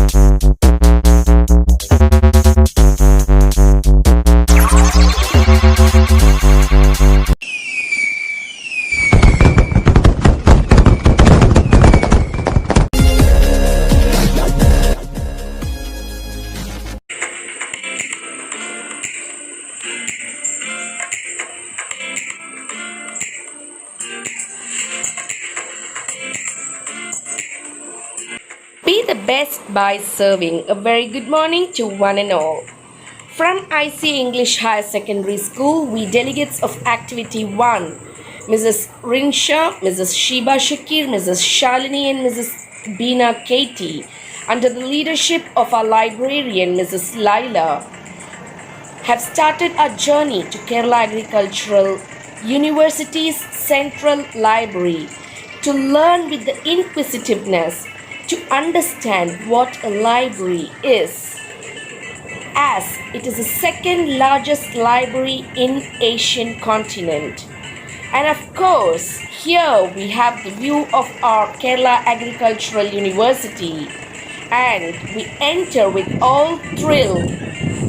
Be the best by serving a very good morning to one and all. From IC English Higher Secondary School, we delegates of Activity 1, Mrs. Rinsha, Mrs. Sheba Shakir, Mrs. Shalini and Mrs. Beena Katie, under the leadership of our librarian, Mrs. Laila, have started our journey to Kerala Agricultural University's Central Library to learn with the inquisitiveness to understand what a library is, as it is the second largest library in Asian continent. And of course, here we have the view of our Kerala Agricultural University, and we enter with all thrill,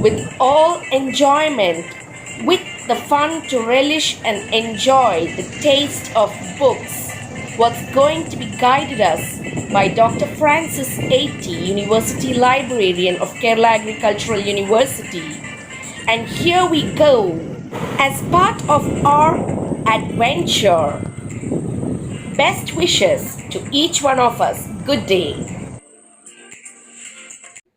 with all enjoyment, with the fun to relish and enjoy the taste of books. What's going to be guided us by Dr. Francis A.T., University Librarian of Kerala Agricultural University. And here we go. As part of our adventure, best wishes to each one of us. Good day.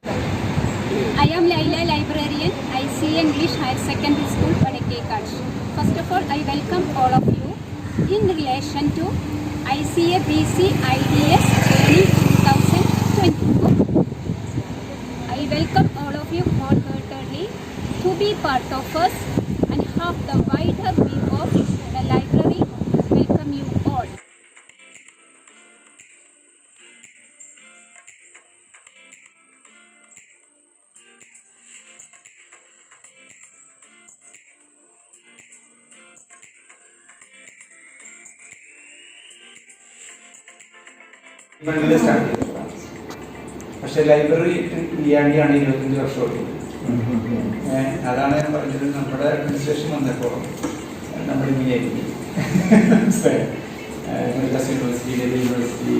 I am Laila, librarian, IC English Higher Secondary School, Padekekad. First of all, I welcome all of you in relation to ICA BC IDS Journey 2022. I welcome all of you wholeheartedly to be part of us and have the wider view of the library. Welcome you all. പക്ഷെ library ഇല്ലാണ്ടിയാണ് 25 വർഷമായിട്ട്. അതാണ് ഞാൻ പറഞ്ഞത്. നമ്മുടെ administration വന്നപ്പോൾ നമ്മൾ ഇങ്ങനെയായിരിക്കും. Madras university, Delhi university,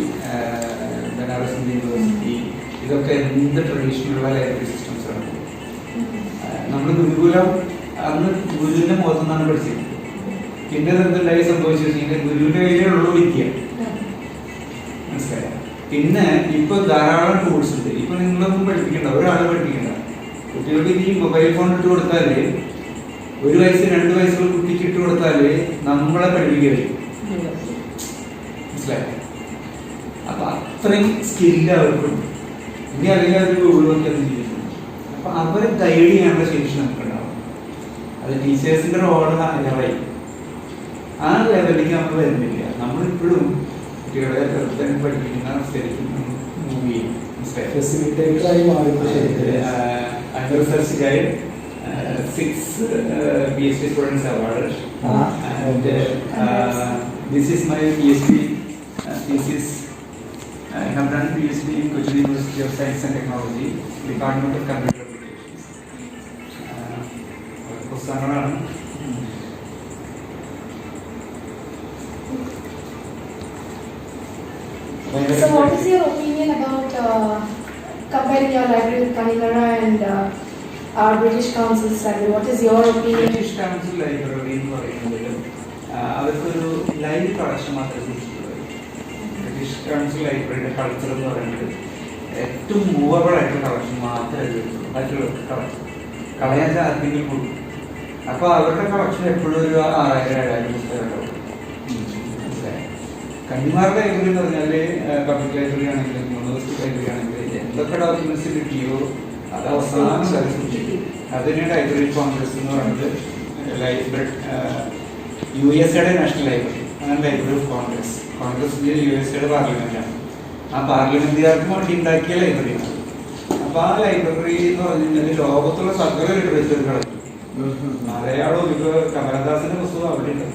Banaras Hindu university, ഇതൊക്കെ എന്ത് ട്രഡീഷണലുള്ള ലൈബ്രറി സിസ്റ്റംസ് ആണ്. നമ്മൾ ഗുരുകുലം അന്ന് ഗുരുവിന്റെ മുഖത്തു നിന്നാണ് പഠിച്ചത്. പിന്നെ എന്തുണ്ടായി സംഭവിച്ചു വെച്ചാൽ ഗുരുവിന്റെ കയ്യിലുള്ള വിദ്യ മനസ്സിലായി. പിന്നെ ഇപ്പൊ ധാരാളം ടൂൾസ് ഉണ്ട്. ഇപ്പൊ നിങ്ങളൊന്നും പഠിപ്പിക്കണ്ട, ഒരാളെ പഠിപ്പിക്കണ്ട. കുട്ടികൾക്ക് ഈ മൊബൈൽ ഫോൺ ഇട്ട് കൊടുത്താല്, 1 വയസ്സ് 2 വയസ്സുള്ള കുട്ടിക്ക് ഇട്ട് കൊടുത്താല് നമ്മളെ പഠിപ്പിക്കുകയും മനസ്സിലായി. അപ്പൊ അത്രയും സ്കില്ല് അവർക്കുണ്ട്. ഇനി അല്ലെങ്കിൽ അവർ ഒഴിവാക്കി അത് ജീവിക്കുന്നു. അപ്പൊ അവരെ ഗൈഡ് ചെയ്യാനുള്ള ശേഷി നമുക്കുണ്ടാവും. അത് ടീച്ചേഴ്സിന്റെ റോള് ലെവലായി. ആ ലെവലിലേക്ക് നമ്മൾ വരുന്നില്ല. നമ്മളിപ്പോഴും കുട്ടികളെ തന്നെ പഠിപ്പിക്കുന്ന ശരിക്കും മൂവ് ചെയ്യും. Under research guide, 6 PhD students awarded, and this is my PhD thesis. I have done PhD in Cochin University of Science and Technology, Department of Computer Applications. So what is your opinion about comparing your library with Kanikara and our British Council's library? What is your opinion? British Council library എന്ന് പറയുന്നത് അവർക്കൊരു live collection മാത്രമേ സൂക്ഷിച്ചുള്ളൂ. British council ലൈബ്രറിയുടെ culture എന്ന് പറയുന്നത് ഏറ്റവും movable ആയിട്ടുള്ള collection മാത്രമേ എടുക്കുള്ളൂ. മറ്റുള്ളവർക്ക് കളയാൻ ആർക്കെങ്കിലും കൊടുക്കും. അപ്പോൾ അവരുടെ കളക്ഷൻ എപ്പോഴും ഒരു 6000-7000 പുസ്തകം ഉണ്ടാവും. കന്യാകുമാരി ലൈബ്രറി എന്ന് പറഞ്ഞാൽ പബ്ലിക് ലൈബ്രറി ആണെങ്കിലും യൂണിവേഴ്സിറ്റി ലൈബ്രറി ആണെങ്കിലും എന്തൊക്കെ ഡോക്യുമെന്റ്സ് കിട്ടിയോ അത് അവസാനം വരെ സൂക്ഷിക്കും. അതിന് ലൈബ്രറി കോൺഗ്രസ് എന്ന് പറയുന്നത് USA നാഷണൽ ലൈബ്രറി, അങ്ങനെ ലൈബ്രറി ഓഫ് കോൺഗ്രസ്. USA പാർലമെന്റാണ്. ആ പാർലമെന്റുകാർക്ക് വേണ്ടി ഉണ്ടാക്കിയ ലൈബ്രറിയാണ്. അപ്പൊ ആ ലൈബ്രറി എന്ന് പറഞ്ഞു കഴിഞ്ഞാൽ ലോകത്തുള്ള സകല ലിറ്ററേച്ചർ കളക്ട്. മലയാളം ഇപ്പൊ കമലദാസിന്റെ പുസ്തകം അവിടെ ഉണ്ട്.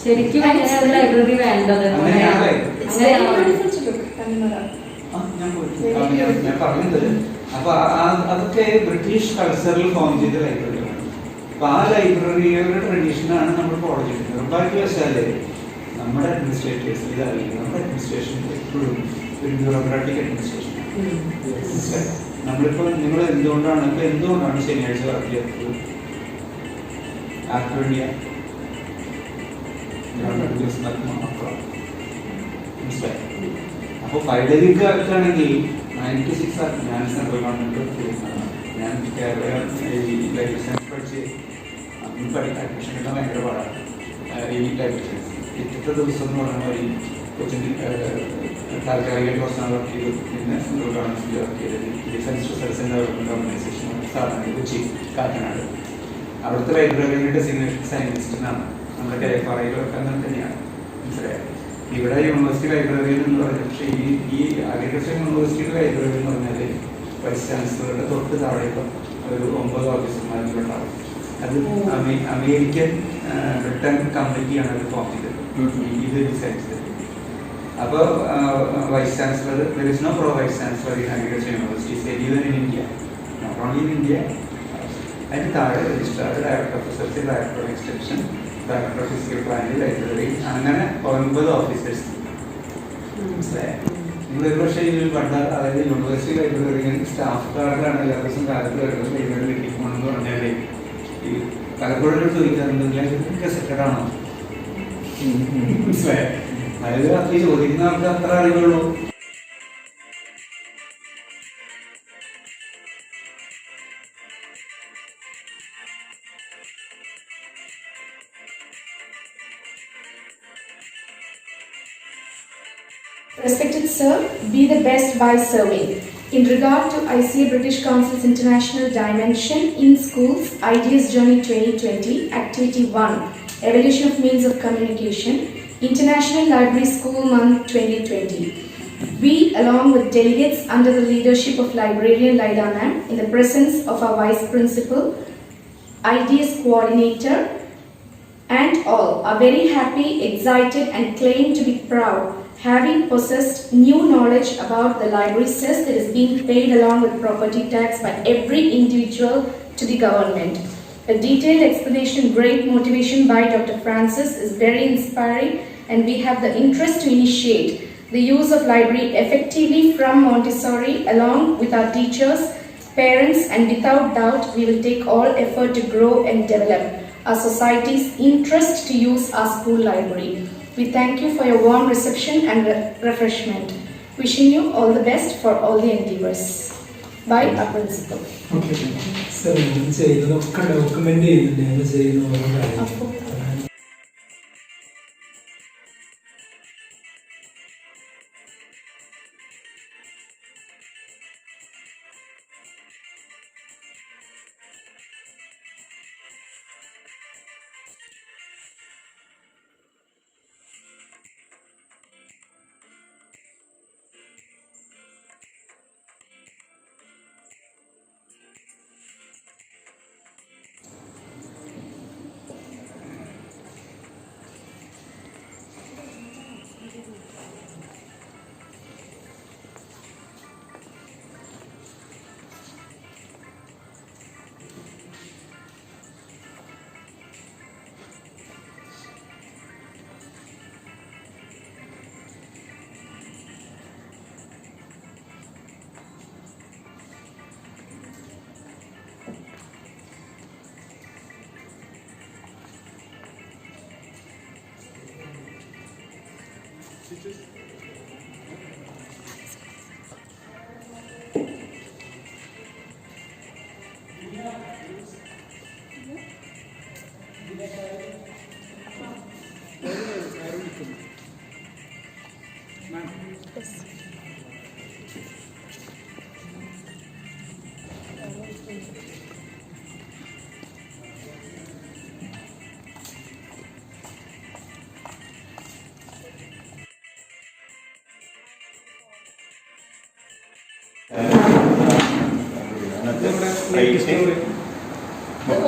ശരിക്കും ലൈബ്രറി വേണ്ടത് ഞാൻ പോയിട്ട് ഞാൻ പറഞ്ഞത്. അപ്പൊ അതൊക്കെ ബ്രിട്ടീഷ് കൾച്ചറിൽ ഫോം ചെയ്ത ലൈബ്രറികളാണ്. അപ്പൊ ആ ലൈബ്രറിയുടെ ട്രഡീഷനാണ് നമ്മൾ ഫോളോ ചെയ്യുന്നത്. നിർഭാഗ്യവശാല് നമ്മുടെ അഡ്മിനിസ്ട്രേറ്റേഴ്സ് ഇതറിയില്ല. നമ്മുടെ അഡ്മിനിസ്ട്രേഷൻ എപ്പോഴും ഒരു ബ്യൂറോക്രാറ്റിക് അഡ്മിനിസ്ട്രേഷൻ. നമ്മളിപ്പോൾ നിങ്ങൾ എന്തുകൊണ്ടാണ് ശനിയാഴ്ച വർക്ക് ചെയ്തത്? ആർക്ക് വേണ്ടിയാ? മനസ്സിലായി. അപ്പോൾ പൈലവിക്കാർക്കാണെങ്കിൽ 96 ഞാൻ സെൻട്രൽ ഗവൺമെന്റ് ഞാൻ കേരള ലൈബ്രറി സയൻസ് പഠിച്ച് അഡ്മിഷൻ കിട്ടാൻ ഭയങ്കര പാടാണ്. ഈ ലൈബ്രറി സയൻസ് ഇന്നത്തെ ദിവസം എന്ന് പറഞ്ഞാൽ ഈ കൊച്ചിൻ്റെ താൽക്കാലികമായിട്ട് കുറച്ചാണ് വർക്ക് ചെയ്ത്. പിന്നെ സെൻട്രൽ ഗവൺമെൻറ് വർക്ക് ചെയ്തത് defence research and development organisation സ്ഥാപനം കൊച്ചി കാക്കനാട്. അവിടുത്തെ ലൈബ്രറിയുടെ ഡെസിഗ്നേഷൻ സയൻറ്റിസ്റ്റിനാണ്. നമ്മുടെ കേരളയിലൊക്കെ അങ്ങനെ തന്നെയാണ്. മനസ്സിലായത്. ഇവിടെ യൂണിവേഴ്സിറ്റി ലൈബ്രറി എന്ന് പറഞ്ഞാൽ, പക്ഷേ ഈ അഗ്രികൾച്ചർ യൂണിവേഴ്സിറ്റിയുടെ ലൈബ്രറി എന്ന് പറഞ്ഞാൽ വൈസ് ചാൻസലറുടെ തൊട്ട് താഴെ ഇപ്പം ഒരു 9 ഓഫീസർമാരുണ്ടാവും. അത് അമേരിക്കൻ ബ്രിട്ടൻ കമ്മിറ്റിയാണ് അത് ഫോം ചെയ്തത് ഇത് ഡിസൈൻ ചെയ്തത്. അപ്പോൾ vice chancellor, there is no pro vice chancellor in agriculture university even in India, not only in India. അതിന് താഴെ registrar, director of research, director of extension, director of physical plant, library, അങ്ങനെ 9 officers. മനസ്സിലായത്. നിങ്ങളൊരു പക്ഷേ ഇതിൽ കണ്ട, അതായത് university library staff കാർഡിലാണ് എല്ലാ ദിവസവും കാലത്ത് വരുന്നത് ലൈബ്രറി കിട്ടിക്കണമെന്ന് പറഞ്ഞാൽ ഈ പലപ്പോഴും ചോദിക്കാറുണ്ട് സെറ്റഡ് ആണോ? മനസ്സിലായത്. അതായത് അത്ര ചോദിക്കുന്ന ആൾക്ക് അത്ര അറിവുള്ളൂ. Respected sir, be the best by serving. In regard to ICA British Council's International Dimension in Schools, Ideas Journey 2020, Activity 1, Evolution of Means of Communication, International Library School Month 2020. We, along with delegates under the leadership of Librarian Laila Ma'am, in the presence of our Vice Principal, Ideas Coordinator, and all, are very happy, excited, and claim to be proud, having possessed new knowledge about the library cess that is being paid along with property tax by every individual to the government. A detailed explanation, great motivation by Dr. Francis is very inspiring, and we have the interest to initiate the use of library effectively from Montessori along with our teachers, parents, and without doubt we will take all effort to grow and develop our society's interest to use our school library. We thank you for your warm reception and refreshment. Wishing you all the best for all the endeavors. By our principal. Okay. Sir, ഇതൊക്കെ document ചെയ്യുന്നുണ്ട് ചെയ്യുന്ന.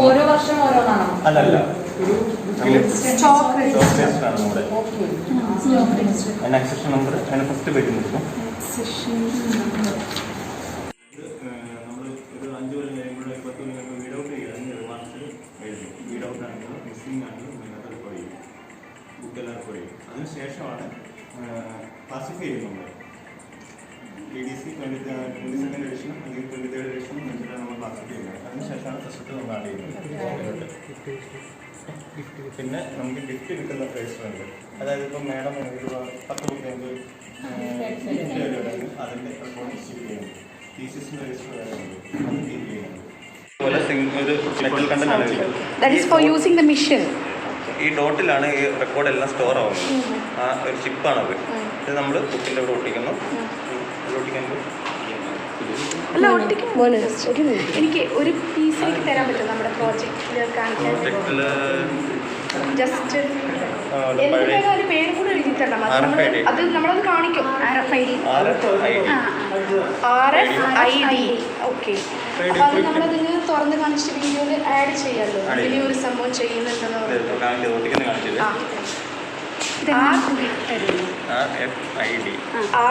ഓരോ വർഷം ഓരോന്നാണോ? അല്ലല്ല, stock രജിസ്റ്ററാണ് നമ്മുടെ അതിന് accession number അതിന് first page നോക്കാം. നമ്മൾ ഒരു 5 കൊല്ലം കഴിയുമ്പോൾ 10 കൊല്ലം കഴിയുമ്പോൾ വീഡ് ഔട്ട് ചെയ്യുക. അതിന് മാസത്തിൽ എഴുതും. വീഡ് ഔട്ട് ആണെങ്കിലും മിസ്സിംഗ് ആണെങ്കിലും അതിനകത്ത് റെക്കോർഡ് ചെയ്യും, ബുക്കെല്ലാം റെക്കോർഡ് ചെയ്യും. അതിനുശേഷമാണ് ക്ലാസിഫൈ ചെയ്യുന്നത്. EDC 22nd എഡിഷനും അല്ലെങ്കിൽ 23rd എഡിഷനും വെച്ചിട്ടാണ് നമ്മൾ ക്ലാസിഫൈ ചെയ്യുന്നത്. അതിനുശേഷമാണ് റിസൾട്ട് നമ്മൾ ആഡ് ചെയ്യുന്നത്. പിന്നെ നമുക്ക് ഗിഫ്റ്റ് കിട്ടുന്ന രജിസ്റ്റർ ഉണ്ട്. അതായത് ഇപ്പം മാഡം ഒരു 10 ബുക്ക് അതിൻ്റെ റെക്കോർഡ് ഇഷ്യൂ ചെയ്യുന്നത്. തീസിസിൻ്റെ രജിസ്റ്റർ വരെ ഉണ്ട്, അത് കീപ്പ് ചെയ്യുന്നത്. അതുപോലെ ഒരു മെറ്റൽ കണ്ടൻ്റാണ് വരുന്നത്. ഈ ഡോട്ടിലാണ് ഈ റെക്കോർഡ് എല്ലാം സ്റ്റോർ ആവുന്നത്. ആ ഒരു ചിപ്പാണത്. ഇത് നമ്മൾ ബുക്കിൻ്റെ അവിടെ ഒട്ടിക്കുന്നു. ഒട്ടിക്കുമ്പോൾ എനിക്ക് ഒരു പീസ് എനിക്ക് തരാൻ പറ്റും നമ്മുടെ പ്രോജക്റ്റിൽ കാണിക്കാൻ. ജസ്റ്റ് ഒരു പേര് കൂടെ എഴുതി തരണം. അത് നമ്മളത് കാണിക്കും. RFID. ഓക്കെ. അപ്പോൾ അത് നമ്മളതിന് തുറന്ന് കാണിച്ച് വീഡിയോയിൽ ആഡ് ചെയ്യാമല്ലോ. ഇങ്ങനെ ഒരു സംഭവം ചെയ്യുന്നുണ്ടെന്ന്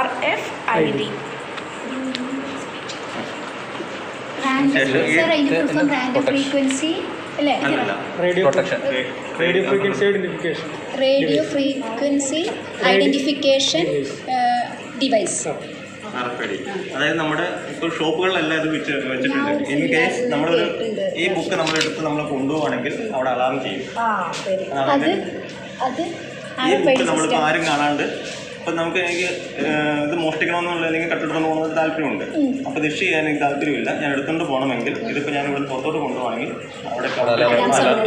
RFID. Radio frequency identification device. അതായത് നമ്മുടെ ഇപ്പോൾ ഷോപ്പുകളിലെല്ലാം ഇത് വെച്ചിട്ടുണ്ട്. ഇൻ കേസ് നമ്മളൊരു ഈ ബുക്ക് നമ്മളെടുത്ത് നമ്മൾ കൊണ്ടുപോവാണെങ്കിൽ അവിടെ അലാം ചെയ്യും. ഈ ബുക്ക് നമ്മളിപ്പോൾ ആരും കാണാണ്ട് അപ്പം നമുക്ക് എനിക്ക് ഇത് മോഷ്ടിക്കണമെന്നുള്ള അല്ലെങ്കിൽ കട്ടെടുത്തോണ്ട് പോകുന്നത് താല്പര്യമുണ്ട്. അപ്പോൾ ഇത് ചെയ്യാൻ എനിക്ക് താല്പര്യമില്ല. ഞാൻ എടുത്തുകൊണ്ട് പോകണമെങ്കിൽ ഇതിപ്പോൾ ഞാൻ ഇവിടെ പുറത്തോട്ട് കൊണ്ടുപോകണമെങ്കിൽ അവിടെ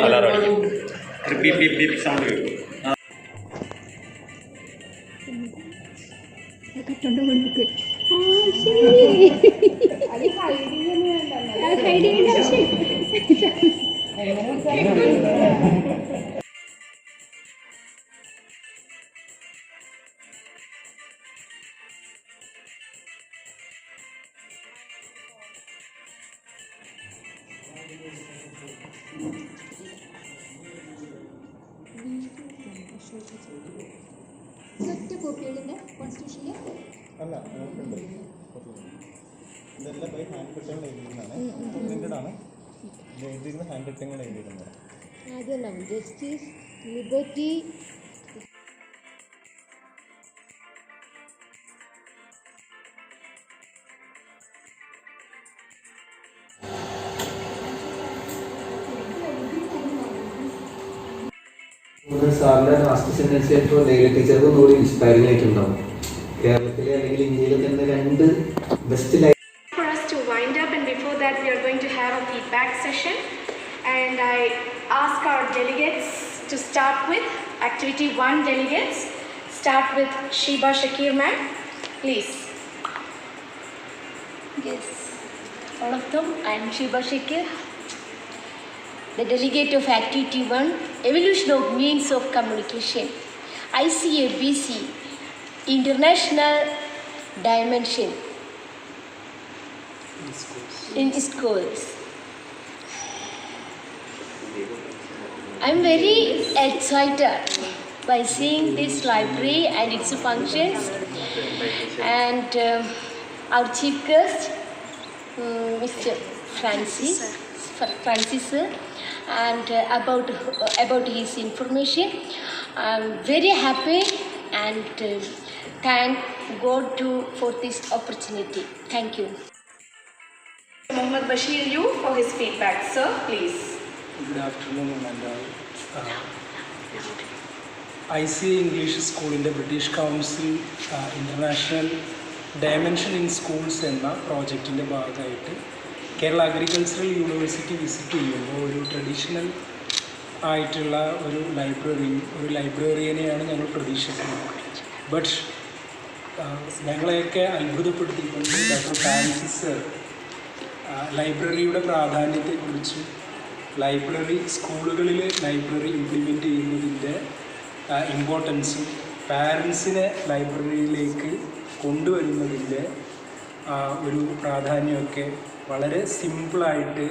അലാറം അടിക്കും. ഒരു പി പി പി സൗണ്ട് കേൾക്കും. അല്ല നമുക്കുണ്ട്. ഇതെല്ലാം ബൈ ഹാൻഡ് റിട്ടങ്ങൾ എഴുതിയിരുന്നതാണ്. പ്രിൻ്റഡാണ്. ഇത് എഴുതിയിരുന്ന ഹാൻഡ് റിട്ടങ്ങൾ എഴുതിയിരുന്നത്. ജസ്റ്റിസ്, ലിബർട്ടി, സാറിൻ്റെ അസിസ്റ്റന്റ് അനുസരിച്ച് ഡെയിലി ടീച്ചർക്ക് ഒന്നുകൂടി ഇൻസ്പയറിംഗ് ആയിട്ടുണ്ടാവും. കേരളത്തിലെ അല്ലെങ്കിൽ ഇന്ത്യയിലെ തന്നെ 2 best life. For us to wind up, and before that we are going to have a feedback session, and I ask our delegates to start with activity 1. Delegates start with Sheba Shakir ma'am, please. yes, all of them. I am Sheba Shakir, the delegate of activity 1, evolution of means of communication, ICABC, international dimension in schools. I am very excited by seeing this library and its functions, and our chief guest, Mr. Francis sir, and about his information. I am very happy and thank God for this opportunity. Thank you. Mohammad Bashir you for his feedback. Sir, please. Good afternoon, and ICA English School in the British Council International Dimension in Schools എന്ന പ്രോജക്റ്റിൻ്റെ ഭാഗമായിട്ട് Kerala agricultural university visit ചെയ്യുമ്പോൾ ഒരു traditional ആയിട്ടുള്ള ഒരു ലൈബ്രറിയനെയാണ് ഞങ്ങൾ പ്രതീക്ഷിക്കുന്നത്. But ഞങ്ങളെയൊക്കെ അത്ഭുതപ്പെടുത്തിക്കൊണ്ട് doctor Francis sir ലൈബ്രറിയുടെ പ്രാധാന്യത്തെക്കുറിച്ച് സ്കൂളുകളിൽ ലൈബ്രറി ഇംപ്ലിമെൻ്റ് ചെയ്യുന്നതിൻ്റെ ഇമ്പോർട്ടൻസും പാരൻസിനെ ലൈബ്രറിയിലേക്ക് കൊണ്ടുവരുന്നതിൻ്റെ ഒരു പ്രാധാന്യമൊക്കെ വളരെ സിമ്പിളായിട്ട്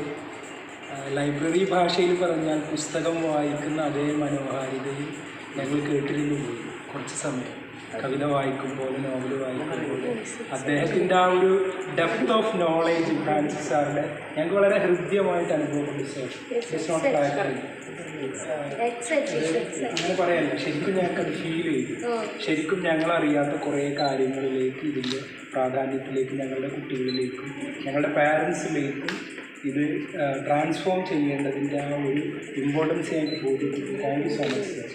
ലൈബ്രറി ഭാഷയിൽ പറഞ്ഞാൽ പുസ്തകം വായിക്കുന്ന അതേ മനോഹാരിതയിൽ ഞങ്ങൾ കേട്ടിരുന്നു പോയി കുറച്ച് സമയം. കവിത വായിക്കുമ്പോൾ, നോവൽ വായിക്കുമ്പോൾ അദ്ദേഹത്തിൻ്റെ ആ ഒരു ഡെപ്ത് ഓഫ് നോളേജ് ഫ്രാൻസിസ് സാറിൻ്റെ ഞങ്ങൾക്ക് വളരെ ഹൃദ്യമായിട്ട് അനുഭവപ്പെട്ടു. സർ ഇറ്റ്സ് നോട്ട് ലൈബ്രറി അങ്ങനെ പറയാനില്ല, ശരിക്കും ഞങ്ങൾക്കത് ഫീൽ ചെയ്തു. ശരിക്കും ഞങ്ങളറിയാത്ത കുറേ കാര്യങ്ങളിലേക്ക്, ഇതിൻ്റെ പ്രാധാന്യത്തിലേക്ക്, ഞങ്ങളുടെ കുട്ടികളിലേക്കും ഞങ്ങളുടെ പാരൻസിലേക്കും ഇത് ട്രാൻസ്ഫോം ചെയ്യേണ്ടതിൻ്റെ ആ ഒരു ഇമ്പോർട്ടൻസ് ഞങ്ങൾക്ക് ബോധ്യപ്പെട്ടു. Thank you so much sir.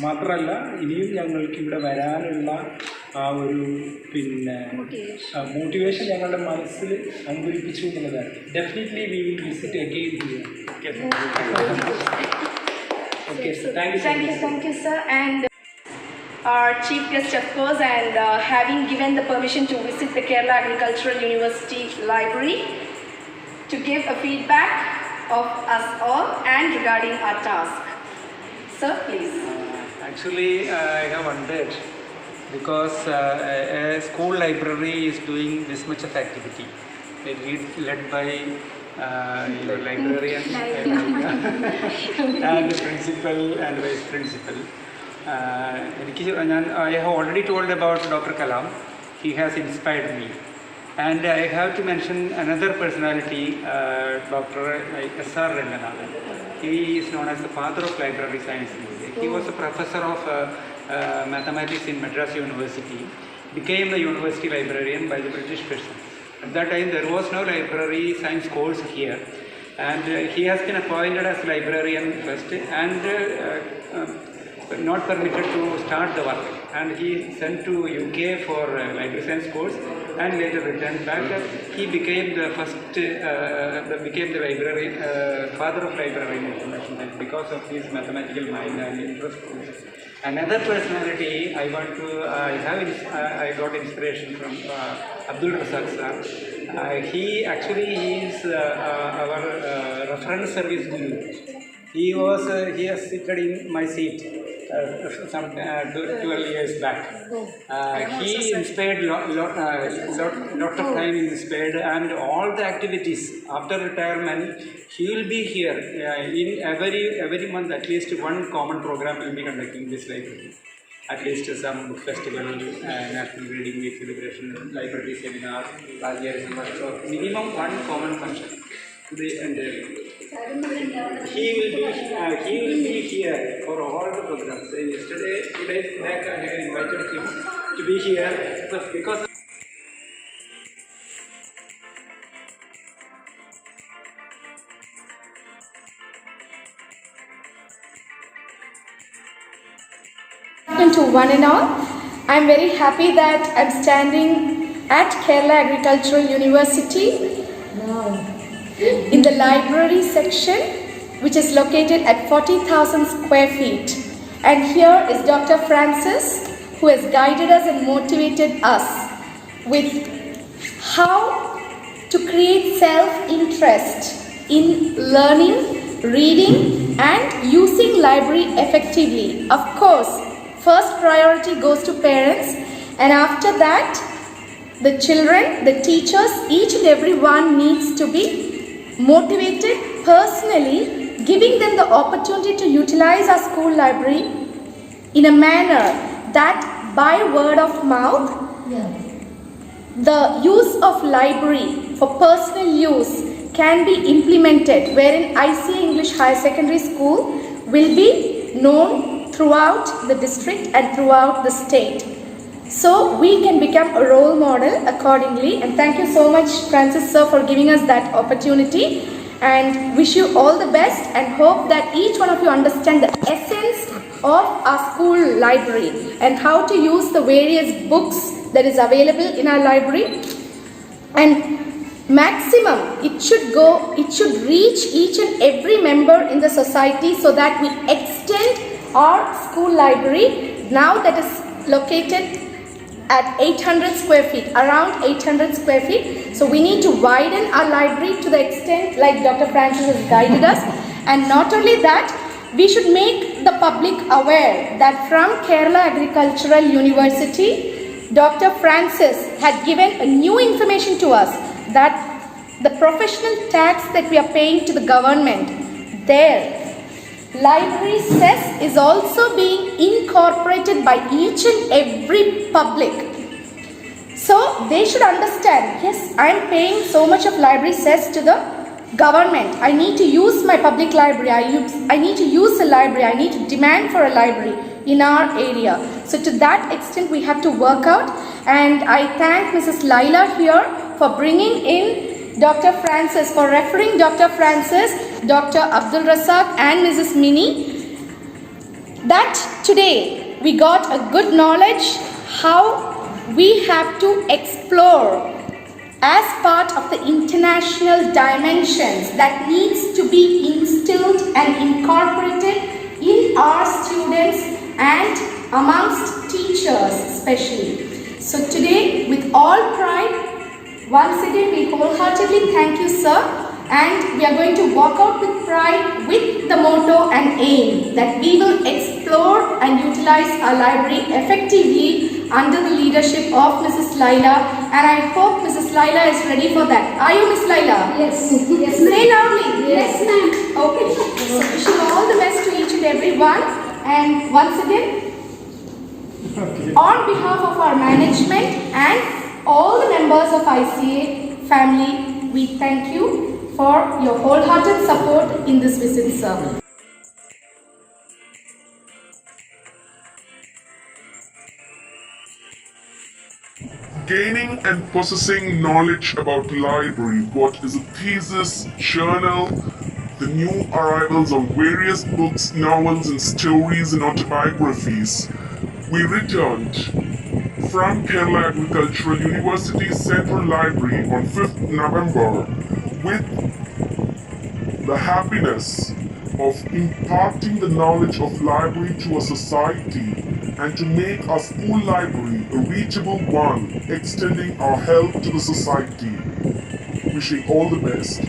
മാത്രമല്ല ഇനിയും ഞങ്ങൾക്ക് ഇവിടെ വരാനുള്ള ആ ഒരു മോട്ടിവേഷൻ ഞങ്ങളുടെ മനസ്സിൽ അങ്കുരിപ്പിച്ചു എന്നുള്ളതാണ്. Definitely we will visit again here. Okay, so thank Thank you, sir. And our chief guest, of course, and having given the permission to visit the Kerala Agricultural University Library to give a feedback of us all and regarding our task. Sir, please. Actually, I have wondered because a school library is doing this much of activity, led by your librarian and the principal and vice principal. I have already told about Dr. Kalam. He has inspired me. And I have to mention another personality, Dr. S.R. Ranganathan. He is known as the father of library science in India. He was a professor of mathematics in Madras University, became the university librarian by the British person. At that time there was no library science course here, and he has been appointed as librarian first and not permitted to start the work, and he sent to UK for library science course and later returned back. He became the first became the library father of library information because of his mathematical mind and interest. Another personality I got inspiration from Abdul Razak sir. He actually is our reference service guru. He has seated in my seat some 12 years back. He inspired lot of time inspired, and all the activities after retirement he will be here in every month. At least one common program will be conducting this library. At least some book festival, national reading week celebration, library seminar, so minimum one common function to the entire. He will be here for all the programs. Yesterday, 2 days back, I had invited him to be here because to one and all. I'm very happy that I'm standing at Kerala Agricultural University in the library section, which is located at 40,000 square feet. And here is Dr. Francis, who has guided us and motivated us with how to create self-interest in learning, reading and using library effectively. Of course, first priority goes to parents, and after that the children, the teachers, each and every one needs to be motivated personally, giving them the opportunity to utilize our school library in a manner that by word of mouth, the use of library for personal use can be implemented, wherein ICA English Higher Secondary School will be known throughout the district and throughout the state. So we can become a role model accordingly. And thank you so much, Francis sir, for giving us that opportunity, and wish you all the best and hope that each one of you understand the essence of our school library and how to use the various books that is available in our library. And maximum it should reach each and every member in the society, so that we extend our school library now that is located at 800 square feet, around 800 square feet. So we need to widen our library to the extent like Dr. Francis has guided us. And not only that, we should make the public aware that from Kerala Agricultural University, Dr. Francis had given a new information to us, that the professional tax that we are paying to the government, there library cess is also being incorporated by each and every public. So they should understand, yes, I am paying so much of library cess to the government. I need to use my public library. I need to use a library. I need to demand for a library in our area. So to that extent we have to work out, and I thank Mrs. Laila here for bringing in Dr. Francis, for referring Dr. Francis, Dr. Abdul Razak and Mrs. Mini, that today we got a good knowledge how we have to explore as part of the international dimensions that needs to be instilled and incorporated in our students and amongst teachers especially. So today, with all pride, once again we wholeheartedly thank you, sir, and we are going to walk out with pride with the motto and aim that we will explore and utilize our library effectively under the leadership of Mrs. Laila, and I hope Mrs. Laila is ready for that. Are you, Miss Laila? Yes. Yes. Say loudly. Yes, ma'am. Okay. So wishing all the best to each and every one, and once again, on behalf of our management and all the members of ICA family, we thank you for your wholehearted support in this visit, sir. Gaining and possessing knowledge about library, what is a thesis, journal, the new arrivals of various books, novels and stories and autobiographies. We returned from Kerala Agricultural University Central Library on 5th November with the happiness of imparting the knowledge of library to a society and to make our school library a reachable one, extending our help to the society. Wishing all the best.